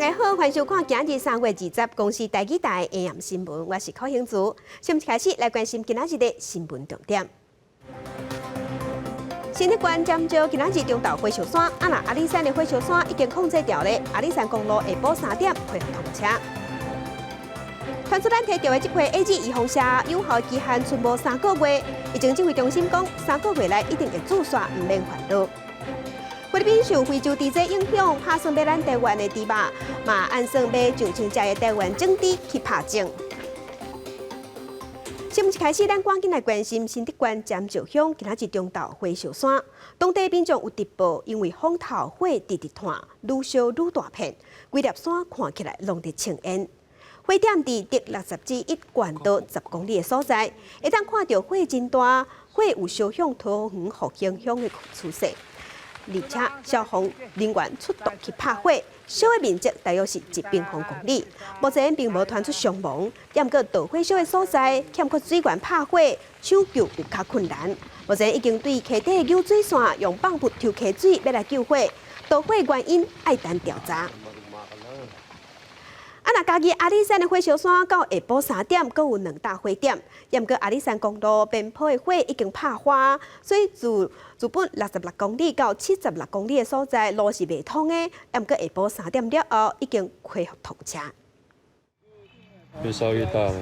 大家好，欢迎收看今日3月20公司台记台 AM 新闻，我是柯兴竹。先开始来关心今仔日的新闻重点。新竹县尖石今仔日中昼火烧山，阿里山的火烧山已经控制掉了，阿里山公路下晡3点恢复通车。传出咱摕到的这批 AG2红霞有效期限剩无3个月，疫情指挥中心讲3个月内一定会注刷，唔免烦恼。菲律宾受非洲地震影响，打算买咱台湾的猪肉，嘛按算买上千只的台湾整猪去拍种。新闻一开始，咱赶紧来关心新竹县尖石乡今仔日中昼火烧山，当地民众有直报，因为风头火直直炭，愈烧愈大片，规粒山看起来拢伫青烟。火点伫直60至1悬到10公里的所在，会当看到火真大，火有烧向桃园复兴乡的趋势。而且消防人员出动去拍火，烧的面积大约是1平方公里。目前并无传出伤亡，但过导火烧的所在欠缺水源拍火，抢救有较困难。目前已经对溪底的lưu水线用放布抽溪水要来救火，导火原因爱等调查。若家己阿里山的火烧山到下晡3点，阁有2大火点。但过阿里山公路边坡的火已经拍花，所以自本66公里到76公里的所在路是未通的。但过下晡3点了后，已经恢复通车。越烧越大了，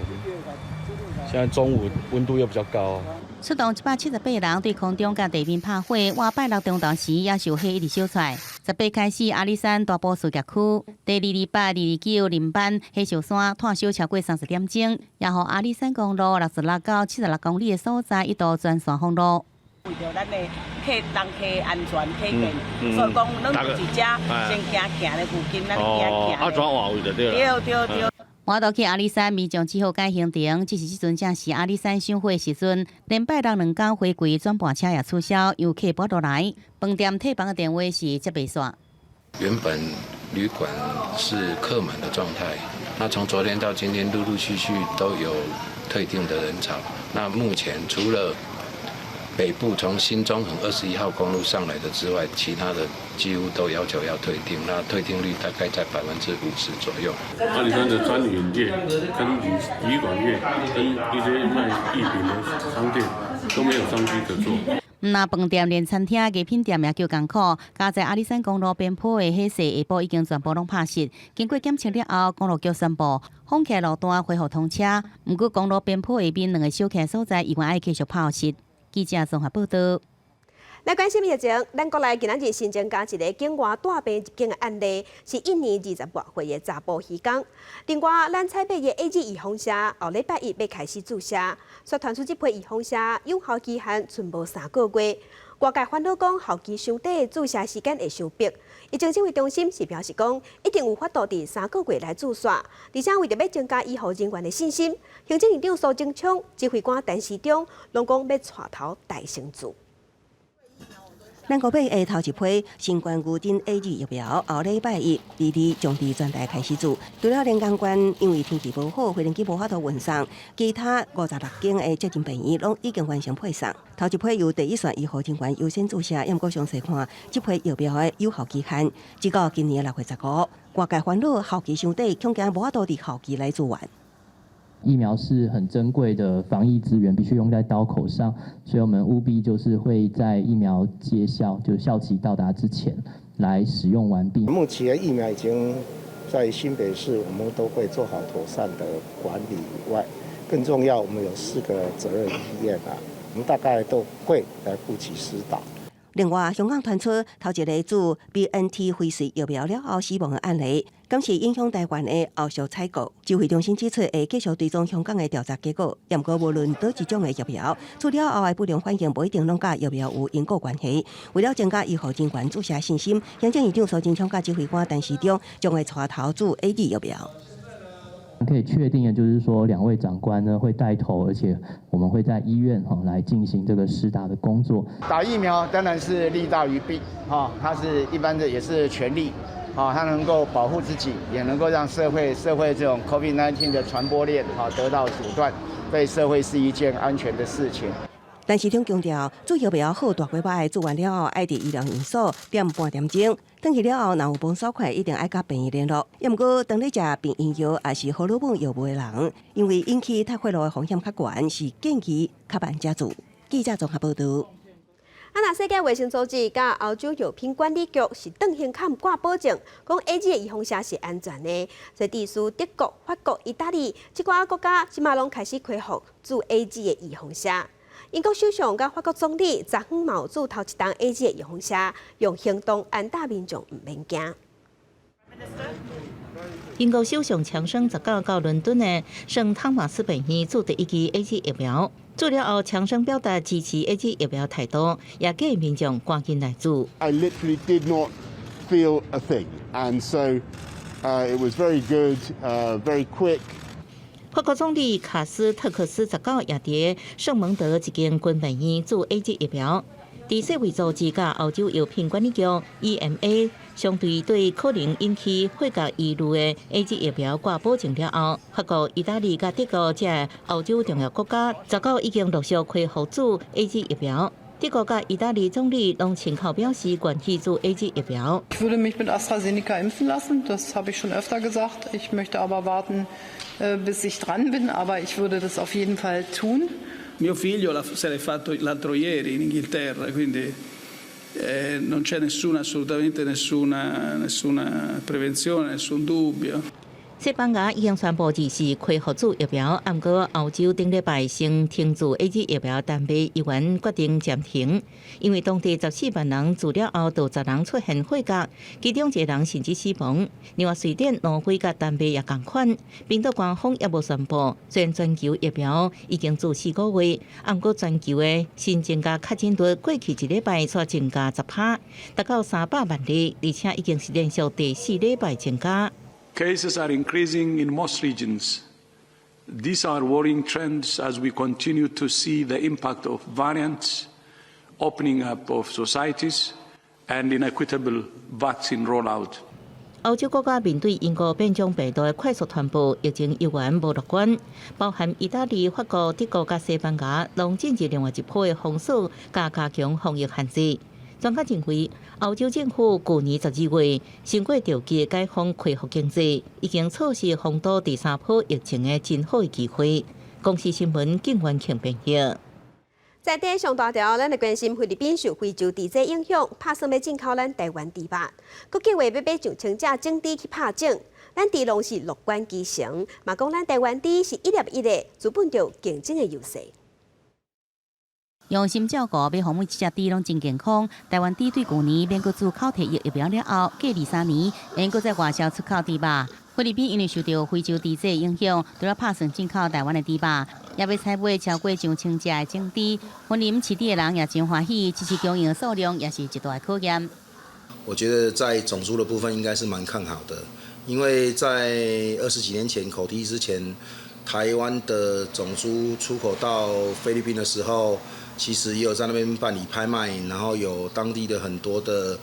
现在中午温度又比较高。出动178人对空中甲地面拍火，我拜六中昼时也受火一直烧出来。18开始，阿里山大埔事业区第228、229林班火烧山炭烧超过30点钟，也互阿里山公路66到76公里的所在一度全线封路。为着咱的人客安全起见，所以讲咱自己先行咧附近，咱行。怎换位就对了。对。我到去阿里山，民众只好改行程，只是即阵正是阿里山赏火的时阵，连拜六2天回归转盘车也取消，游客无落来。饭店退房的电话是接袂线。原本旅馆是客满的状态，那从昨天到今天，陆陆续续都有退订的人潮。那目前除了北部从新中横21号公路上来的之外，其他的几乎都要求要退订，那退订率大概在50%左右。阿里山的餐饮业、跟旅馆业、跟一些卖艺品的商店都没有商机可做。那饭店连餐厅、艺品店也叫艰苦，加在阿里山公路边坡的火势下晡已经全部拢拍熄。经过检测了后，公路局宣布封起路段恢复通车。不过公路边坡下面2个小溪所在依然爱继续拍熄。记者综合报道。来关心疫情，咱国内今仔日新增加一个境外带病入境的案例，是1年20多岁的查甫渔工。另外，咱采买的 AG2红霞后礼拜1要开始注射，却传出这批2红霞有效期限剩无3个月。外界烦恼讲效期伤短，注射时间会伤迫。疫情指挥中心是表示讲，一定有法度伫3个月来注射，而且为着要增加医护人员的信心，行政院长苏贞昌、指挥官陈时中拢讲要带头大成做。咱国买的头一批新冠牛津 AG 疫苗，后礼拜1将伫全台开始做。除了连江县因为天气无好，飞行机无法度运送，其他56间的接近病院拢已经完成配送。头一批由第一线医护人员优先注射，要过详细看这批疫苗的有效期限，直到今年6月15。外界烦恼效期伤短，恐惊无法度伫效期来做完。疫苗是很珍贵的防疫资源，必须用在刀口上，所以我们务必就是会在疫苗接效，就是效期到达之前来使用完毕。目前疫苗已经在新北市，我们都会做好妥善的管理以外，更重要，我们有4个责任医院我们大概都会来负起施打。另外，香港传出头一个注 BNT 辉瑞疫苗了后死亡的案例，今是影响台湾的后续采购。指挥中心指出，会继续追踪香港的调查结果。不过，无论哪一种的疫苗，注了后的不良反应不一定拢甲疫苗有因果关系。为了增加医护人员注射信心，行政院长苏贞昌甲指挥官陈时中将会带头注 AD 疫苗。可以确定的就是说，2位长官呢会带头，而且我们会在医院来进行这个施打的工作。打疫苗当然是利大于弊，它是一般的也是权利，它能够保护自己，也能够让社会这种 COVID-19 的传播链得到阻断，对社会是一件安全的事情。但是中强调，做疫苗好大规模的做完了后，爱伫医疗院所点半点钟。转去了后，若有帮手快，一定爱甲病医联络。也毋过，当咧食避孕药也是荷尔蒙药物的人，因为引起太血路的风险较悬，是建议较慢才做。记者综合报道。那世界卫生组织甲欧洲药品管理局是邓先看挂保证，讲 AZ 的预防车是安全的。所以，地区德国、法国、意大利这寡国家即马拢开始恢复做 AZ 的预防车。英国首相甲法国总理昨昏嘛有做头一档 AZ 的预防车，用行动安大民众唔免惊。英国首相强生19到伦敦的圣汤马斯病院做第一剂 AZ 疫苗。做了后，强生表达支持 AZ 疫苗态度，也建议民众赶紧来做。I literally did not feel a thing, and so it was very good, very quick. 法国总理卡斯特克斯19也伫圣蒙德一间军病院做 AZ 疫苗。伫世卫组织甲欧洲药品管理局 EMA 相对可能引起血癌疑虑的 AZ 疫苗挂保证了后，法国、意大利甲德国这欧洲重要国家19已经陆续恢复做 AZ 疫苗。德国甲意大利总理拢亲口表示愿意做 AZ 疫苗。Ich würde mich mit AstraZeneca impfen lassen, das habe ich schon öfter gesagt. Ich möchte aber warten, bis ich dran bin, aber ich würde das auf jeden Fall tun. Mio figlio se l'è fatto l'altro ieri in Inghilterra, quindi non c'è assolutamente nessuna prevenzione, nessun dubbio. 西班牙已经宣布二是恢复做疫苗，不过欧洲顶礼拜先停做 AZ 疫苗单笔议员决定暂停，因为当地14万人做了后，有10人出现血癌，其中1人甚至死亡。另外，瑞典、挪威甲丹麦也同款。冰岛官方也无宣布，虽然全球疫苗已经做4个月，不过全球的新增加确诊率过去1礼拜却增加10%，达到300万例，而且已经是连续第4礼拜增加。Cases are increasing in most regions. These are worrying trends as we continue to see the impact of variants, opening up of societies, and inequitable vaccine rollout. 欧洲国家面对英国变种病毒的快速传播，疫情依然无乐观。包含意大利、法国、德国甲西班牙，拢进入另外一波的封锁，加强防疫限制。专家认为，欧洲政府去年12月经过长期解封恢复经济，已经错失防堵第3波疫情的真好机会。公司新闻警员庆评析。在地上大条，咱来关心菲律宾受非洲地震影响，拍算要进口咱台湾猪肉，佮计划要买上千只种猪去拍种。咱猪笼是乐观其成，嘛讲咱台湾猪是1粒1的，资本着竞争的优势。用心照顾，要让每一只猪拢真健康。台湾猪对去年免搁自口摕疫苗了后，过2-3年，应搁在外销出口猪肉。菲律宾因为受到非洲地震影响，除了拍算进口台湾的猪肉，也要采买超过上千只的种猪。婚林饲猪的人也真欢喜，只是供应的数量也是一大考验。我觉得在种猪的部分应该是蛮看好的，因为在20几年前口蹄之前，台湾的种猪出口到菲律宾的时候，其实也有在那边办理拍卖，然后有当地的很多的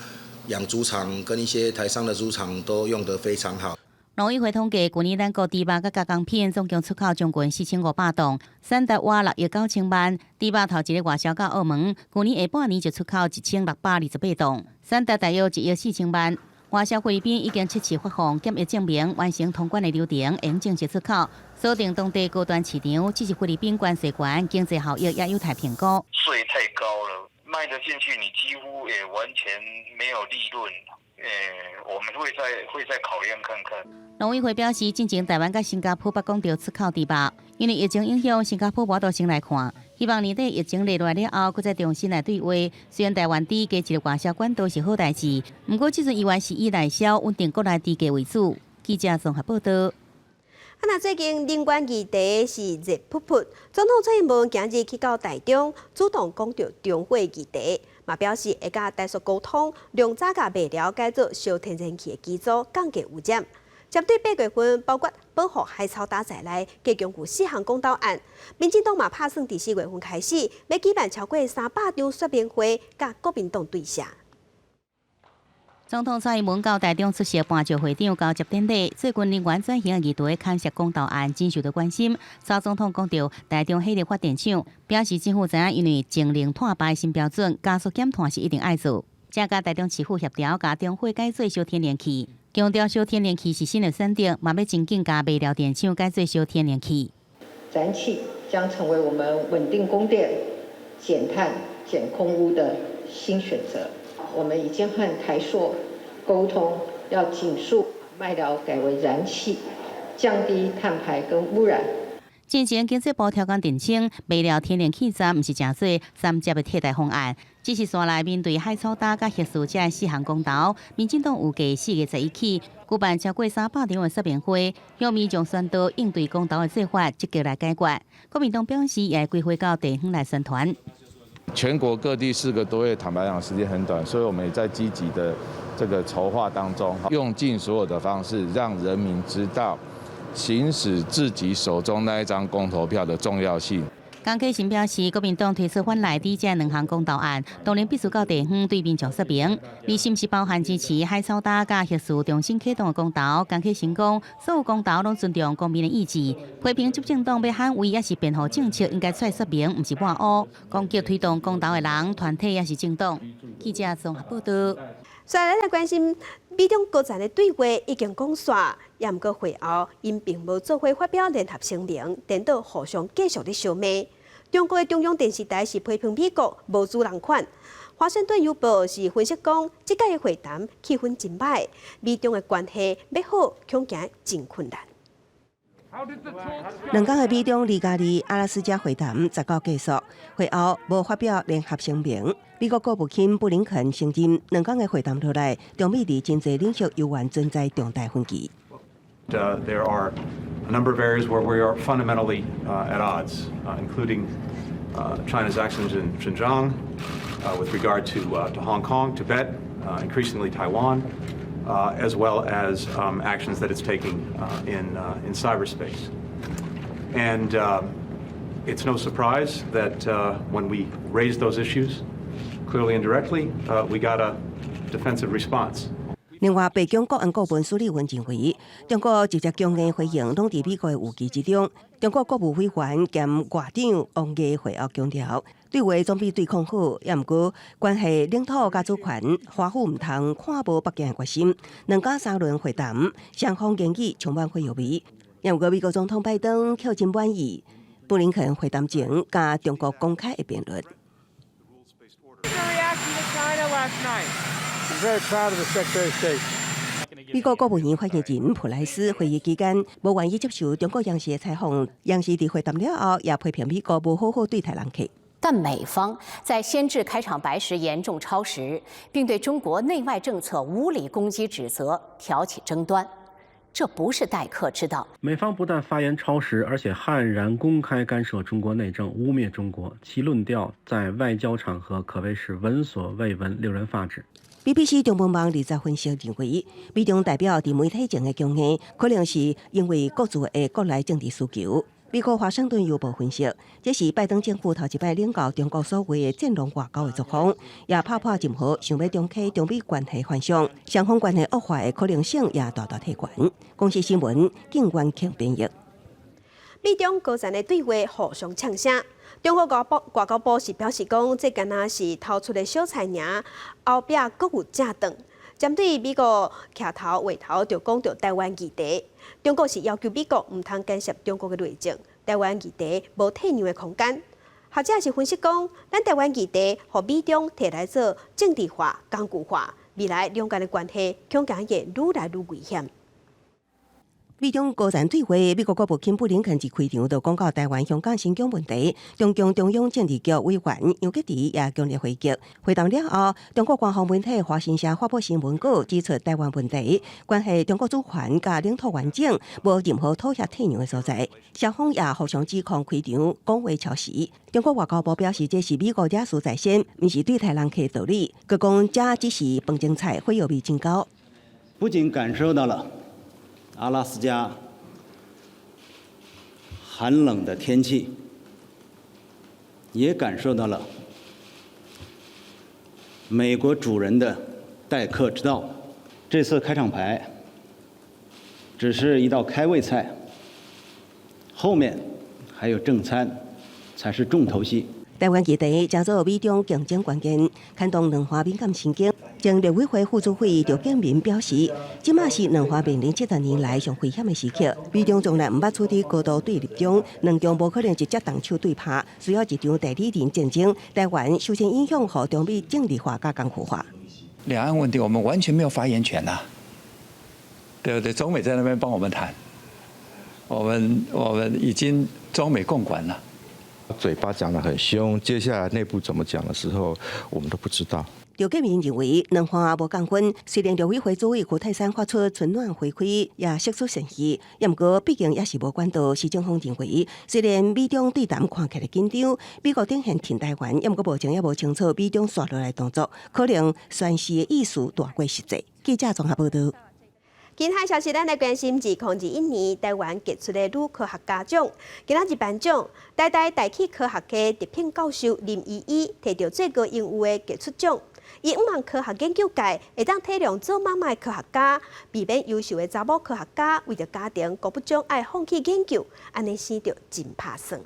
养猪场跟一些台商的猪场都用得非常好。农委会统计，去年咱国猪肉甲加工品总共出口将近4500吨，产值约6亿9千万。猪肉头一个外销到澳门，去年下半年就出口1628吨，产值大约1亿4千万。外销菲律宾已经7次发放检疫证明，完成通关的流程，应正式出口。锁定当地高端市场，只是菲律宾关税权，经济效益也有待评估。税太高了，卖得进去，你几乎也完全没有利润。我们会再考验看看。农委会表示，进前台湾甲新加坡北港着出口猪肉，因为疫情影响，新加坡无多先来看。希望年底疫情落来了后，搁再重新来对话。虽然台湾猪加一个外销管道是好代志，不过这阵依然是以内销稳定国内猪价为主。记者综合报道。那最近能源议题是热扑扑，总统蔡英文今日去到台中，主动讲到中火议题，嘛表示会甲台塑沟通，量早甲卖料改做烧天然气的基础，降低污染。针对8月份包括保护海草打在内，加强有4项公道案，民进党嘛打算伫4月份开始，要举办超过300场说明会，甲国民党对下。总统蔡英文到台中出席颁奖会场交接典礼，最近人员转型的议题砍涉公投案真受到关心。蔡总统讲到，台中火力发电厂表示政府知影，因为净零碳排新标准加速减碳是一定爱做，正甲台中市府协调，甲中火改做小天然气，强调小天然气是新的选择，嘛要真紧甲煤料电厂改做小天然气。燃气将成为我们稳定供电、减碳、减空污的新选择。我们已经和台塑沟通，要紧速卖料改为燃气，降低碳排跟污染。之前经济部调降澄清，煤料天然气站毋是正做三接的替代方案，只是线内面对海草打甲核数这4项公投，民进党有计4月11日起举办超过300场的说明会，向民众宣导应对公投的做法，积极来解决。国民党表示也会规划到地方来宣传。全国各地4个多月，坦白讲时间很短，所以我们也在积极的这个筹划当中，用尽所有的方式，让人民知道行使自己手中那一张公投票的重要性。江启臣表示，国民党提出反内底这2项公投案，当然必须到地方对民众说明，你是不是包含支持海草打甲核数重新启动的公投？江启臣讲，所有公投拢尊重公民的意志，批评执政党要捍卫也是辩护政策，应该出来说明，不是抹黑攻击推动公投的人、团体也是政党。记者综合报道。虽然咱关心美中高层的对话已经讲煞，也毋过会后因并无做伙发表联合声明，颠倒互相继续的相骂。中国的中央电视台是批评美国无主人款，华盛顿邮报是分析讲，这届的会谈气氛真歹，美中的关系要好恐惊真困难。两港的美中2+2阿拉斯加会谈19结束，会后无发表联合声明。美国国务卿布林肯承认，两港的会谈落来，中美伫经济领域犹原存在重大分歧。There are a number of areas where we are fundamentally at odds, including China's actions in Xinjiang, with regard to Hong Kong, Tibet, increasingly Taiwan, as well as actions that it's taking in cyberspace. And it's no surprise that when we raised those issues, clearly and directly, we got a defensive response. 另外，北京国安顾问苏立文认为，中国直接强硬回应，拢伫美国的预期之中。中国国务委员兼外长王毅会后强调，对话总比对抗好，也毋过关系领土甲主权，华府毋通看无北京的决心。两港3轮会谈，双方言语充满火药味。也毋过美国总统拜登却真满意布林肯会谈前甲中国公开的辩论。美国国务院发言人普莱斯会议期间无愿意接受中国央视的采访，央视伫会谈了后也批评美国无好好对待人客。但美方在先至开场白时严重超时，并对中国内外政策无理攻击指责，挑起争端。这不是待客之道。美方不但发言超时，而且悍然公开干涉中国内政，污蔑中国，其论调在外交场合可谓是闻所未闻，令人发指。BBC 中文网20分析认为，美中代表伫媒体前的强硬，可能是因为各自的国内政治需求。美国华盛顿邮报分析，这是拜登政府头一摆领导中国所谓的战狼外交的作风，也拍破任何想要重启中美关系幻想，双方关系恶化的可能性也大大提悬。公司新闻景元庆编译。美中高层的对话互相呛声。中国外交部是表示讲，这敢若是偷出的小菜尔，后壁阁有正长。针对美国徛头画头就讲到台湾议题，中国是要求美国唔通干涉中国的内政，台湾议题无退让的空间。学者是分析讲，咱台湾议题和美中摕来做政治化、工具化，未来两间的关系恐惊会愈来愈危险。美中高层对话，美国国务卿布林肯一开场就讲到台湾、香港、新疆问题，中共中央政治局委员杨洁篪也强烈回击。会谈了后，中国官方媒体华新社发布新闻稿，指出台湾问题关系中国主权甲领土完整，无任何妥协退让的所在。双方也互相指控开场讲话超时。中国外交部表示，这是美国惹事在先，不是对待人客的道理。佮讲这只是饭前菜，火药味真高。不仅感受到了阿拉斯加寒冷的天气，也感受到了美国主人的待客之道。这次开场白只是一道开胃菜，后面还有正餐，才是重头戏。台湾议题加入美中竞争关键，牵动两岸敏感神经。前陆委会副主委赵建民表示，即马是两岸面临70年来上危险的时刻，美中从来唔捌处理高度对立中，两强无可能直接动手对拍，需要一场代理人战争。台湾首先影响和中美政治化加港府化。两岸问题我们完全没有发言权呐、对不对？中美在那边帮我们谈，我们已经中美共管了。嘴巴讲得很凶，接下来内部怎么讲的时候，我们都不知道。赵建民认为，两方无共分，虽然陆委会主委胡泰山发出春暖花开，也释出善意，也毋过毕竟也是无管道。市政府认为，虽然美中对谈看起来紧张，美国展现挺台湾，也毋过目前也无清楚美中刷落来动作，可能宣示的意思大过实际。记者综合报道。其他消息，咱来关心2021年台湾杰出的女科学家奖。今仔日颁奖，台气科学系特聘教授林依依摕到最高荣誉的杰出奖。伊希望科学研究界会当体谅做妈妈的科学家，避免优秀的查某科学家为着家庭各不将爱放弃研究，安尼生着真拍算。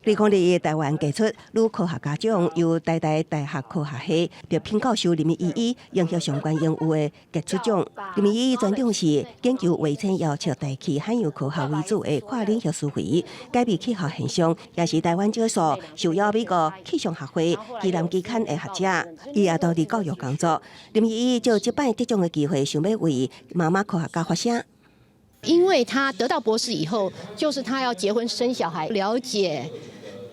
2021台湾杰出女科学家奖由大学科学系特聘教授林依依赢得相关荣誉的杰出奖。林依依专长是研究卫星遥测大气含有科学为主的跨领域思维，改变气候现象，也是台湾少数受邀美国气象学会暨南期刊的学者。伊也投入教育工作。林依依就这摆得奖的机会，想要为妈妈科学家发声。因为他得到博士以后，就是他要结婚生小孩，了解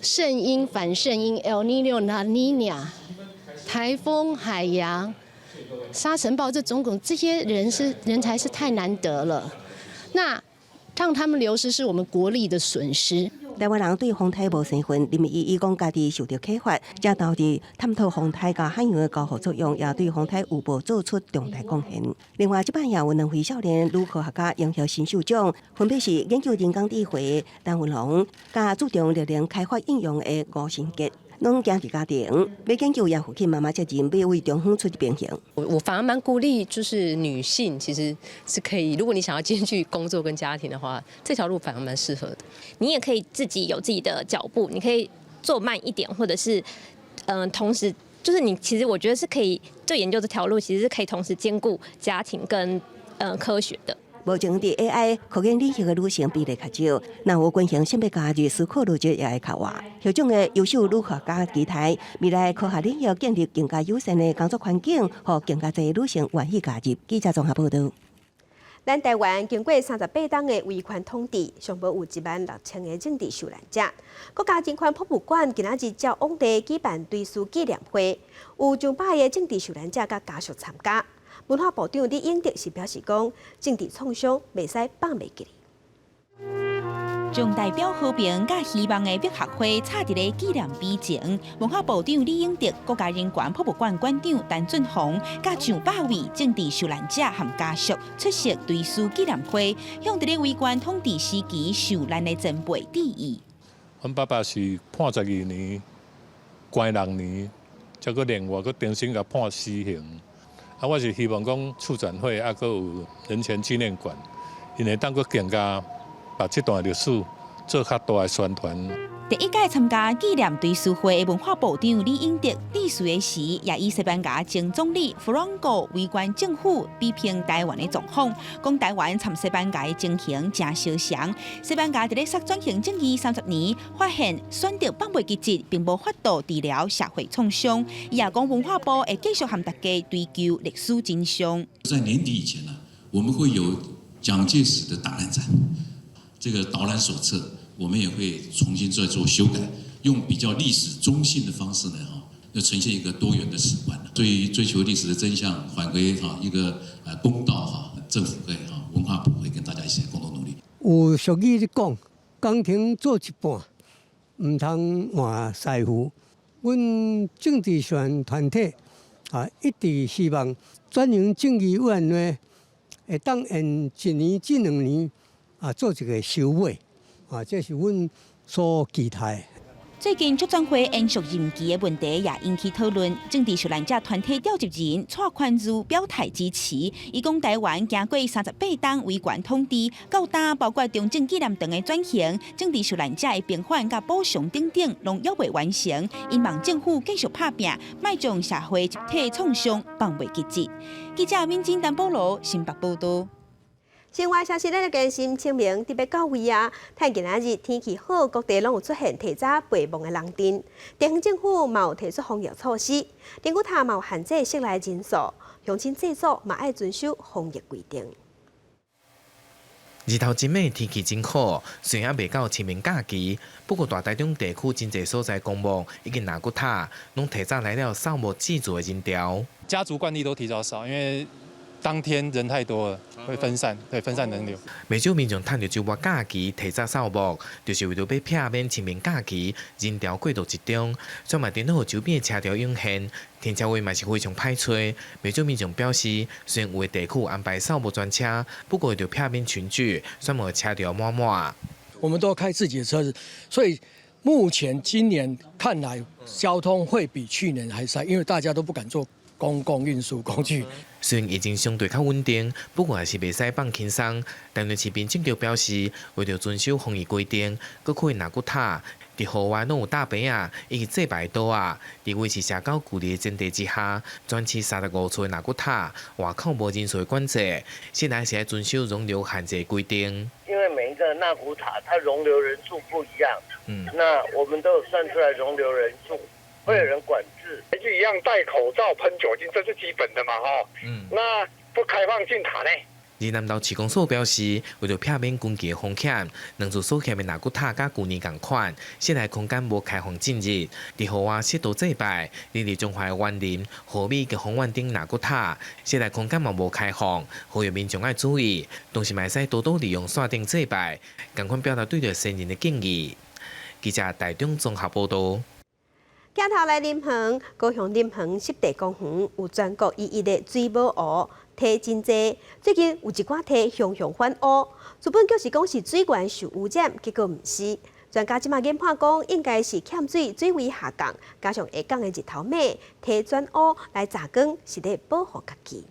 圣婴、反圣婴、El Niño、La Niña、台风、海洋、沙尘暴这些人才是太难得了。那让他们流失是我们国力的损失。台湾人对风台无生分，林依依讲家己受到启发，才投入探讨风台甲海洋的交互作用，也对风台有无做出重大贡献。另外，这摆也有两位少年女科学家赢得新秀奖，分别是研究人工智慧陈文龙，甲注重力量开发应用的吴新杰。拢家伫家庭，要研究也负起妈妈责任，要为中方出一平衡。我反而蛮鼓励，就是女性其实是可以，如果你想要兼具工作跟家庭的话，这条路反而蛮适合的。你也可以自己有自己的脚步，你可以做慢一点，或者是同时就是你其实我觉得是可以，就研究这条路其实是可以同时兼顾家庭跟科学的。目前伫 AI 科研领域的女性比例较少，若有均衡性别加入思考逻辑也会较活。迄种的优秀女科学家期待未来科学领域建立更加友善的工作环境，和更加侪女性愿意加入。记者综合报道。咱台湾经过38档的维权统治，上无有16000个政治受难者。国家人权博物馆今仔日照往例举办追思纪念会，有200个政治受难者甲家属参加。文化部长李永德是表示讲，政治创伤袂使放袂记哩。将代表和平甲希望的灭学会插伫个纪念碑前，文化部长李永德、国家人权博物馆馆长陈俊宏，甲200位政治受难者和家属出席追思纪念会，向伫咧维权统治时期受难的前辈致意。阮爸爸是判12年，关6年，才搁另外搁重新甲判死刑。我是希望讲促转会还佫有人权纪念馆，因会当佫更加把这段历史做较大的宣传。第一届参加纪念追思会的文化部长李永德致辞的时，也以西班牙前总理弗朗哥维权政府批评台湾的状况，讲台湾参西班牙的情形真相像。西班牙伫咧杀转型正义30年，发现选择放袂记节，并无法度治疗社会创伤。伊也讲文化部会继续和大家追究历史真相。在年底以前呢，我们会有蒋介石的档案展，这个导览手册。我们也会重新再做修改，用比较历史中性的方式呢，要呈现一个多元的史观。对于追求历史的真相，返回一个公道政府会文化部会跟大家一起共同努力。有俗语咧讲，工程做一半，唔通换师傅。阮政治宣团体一直希望转型正义委员会会当用1年至2年做一个修尾。这是阮所期待。最近作专会延续任期的问题也引起讨论，政治受难者团体召集人蔡宽如表态支持，伊讲台湾经过38党威权统治，到今包括中正纪念堂的转型、政治受难者的平反甲补偿等等，拢犹未完成。因望政府继续拍拼，莫将社会集体创伤放袂记节。记者民警陈保罗新北报道。生活消息，咱来关心清明特别到位啊！睇今仔日天气好，各地拢有出现提早备忘的人阵。地方政府嘛有提出防疫措施，电鼓塔嘛有限制室内人数，乡亲制作嘛爱遵守防疫规定。日头真美，天气真好，虽然未到清明假期，不过大台中地区真侪所在公墓以及纳骨塔，拢提早来了扫墓祭祖的人潮。家族惯例都提早扫，因为当天人太多了，会分散，对，分散人流。不少民众趁着周末假期提早扫墓，就是为着要避免清明假期人潮过度集中。专卖电脑周边的车潮涌现，停车位嘛是非常歹找。不少民众表示，虽然有的地区安排扫墓专车，不过为着避免群聚，专门车潮满满。我们都开自己的车子，所以目前今年看来交通会比去年还塞，因为大家都不敢坐公共运输工具。虽然疫情相对较稳定，不过还是袂使放轻松。台南市民政局表示，为了遵守防疫规定，各区纳骨塔、伫户外拢有大牌啊，以及祭拜刀啊，伫维持社交距离的前提之下，专设35处的纳骨塔，外口无人数的管制，现在是要遵守容留限制规定。因为每一个纳骨塔它容留人数不一样，那我们都有算出来容留人数。会有人管制，还是一样戴口罩、喷酒精，这是基本的嘛，那不开放进塔内。而南投市公所表示，为了避免攻击的风险，两处所欠的纳骨塔甲旧年同款，室内空间无开放进入，伫户外适度祭拜，日日中华的园林、河米及红湾顶纳骨塔，室内空间嘛无开放，呼吁民众要注意，同时嘛会使多多利用线顶祭拜，共款表达对着先人的敬意。记者台中综合报道。镜头来临园，高雄临园湿地公园有全国101的水母湖，体真济。最近有一寡体熊反乌，原本就是讲是水源受污染，结果毋是。专家即马研判讲，应该是欠水水位下降，加上下降的日头美，体转乌来炸光，是咧保护家己。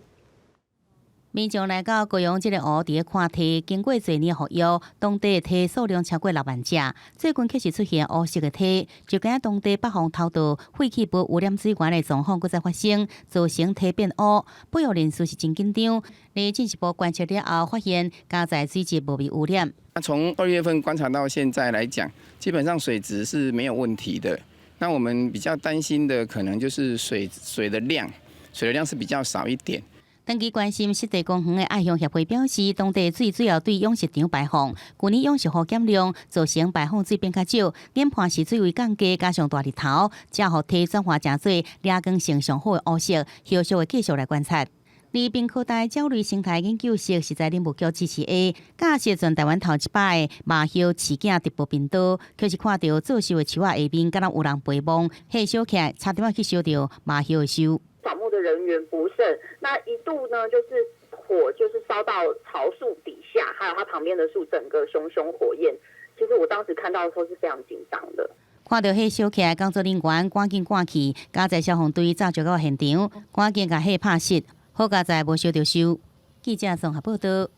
民众来到高雄这个湖伫看梯，经过多年服务，当地的梯数量超过6万只。最近确实出现乌色的梯，就跟当地北方偷渡废弃无污染水源的状况，搁再发生，造成梯变乌。保育人士是真紧张，来进一步观察了后，发现加载水质无被污染。从2月份观察到现在来讲，基本上水质是没有问题的。那我们比较担心的可能就是水的量是比较少一点。长期关心湿地公园的爱乡协会表示，当地水主要对养殖场排放，去年养殖户减量，造成排放水变较少，研判是水位降低，加上大日头，才互体转化成做掠光性上好的乌色，后续会继续来观察。而滨科大鸟类生态研究室是在林务局支持下，架设全台湾头一摆的麻叶饲囝直播频道，就是看到做秀的树仔下面，敢若有人陪望，嘿烧起来，差点去烧到麻叶的树。扫墓的人员不慎，那一度呢，就是火就是烧到桃树底下，还有它旁边的树，整个熊熊火焰。其实我当时看到的时候是非常紧张的。看到迄烧起来，工作人员赶紧赶去，加载消防队早就到现场，赶紧甲迄拍熄，好加载无烧着树。记者综合报道。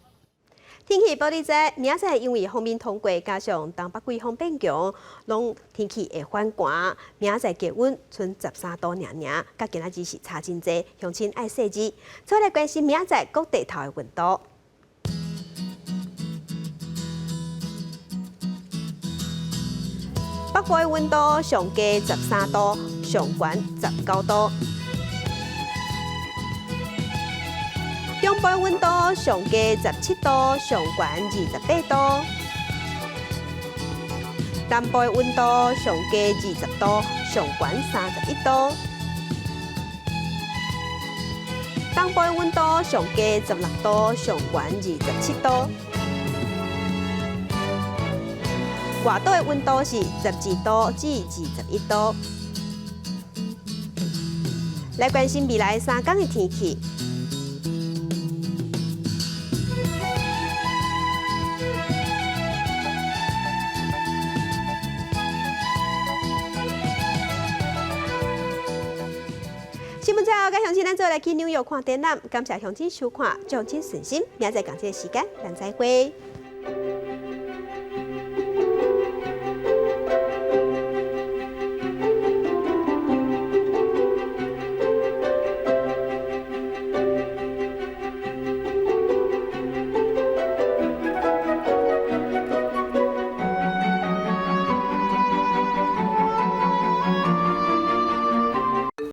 天气报你知，明仔因为锋面通过，加上东北季风变强，拢天气会反寒。明仔低温剩13度尔，甲今仔日是差真济，乡亲爱细致。再来关心明仔各地头的温度。北部的温度上低13度，上悬19度。中部温度上低17度，上悬28度；南部温度上低20度，上悬31度；东部温度上低16度，上悬27度；外岛的温度是12度至21度。来关心未来3天的天气。新闻最后，跟乡亲咱做来去纽约看展览，感谢乡亲收看，祝乡亲顺心，明仔载同这个时间，咱再会。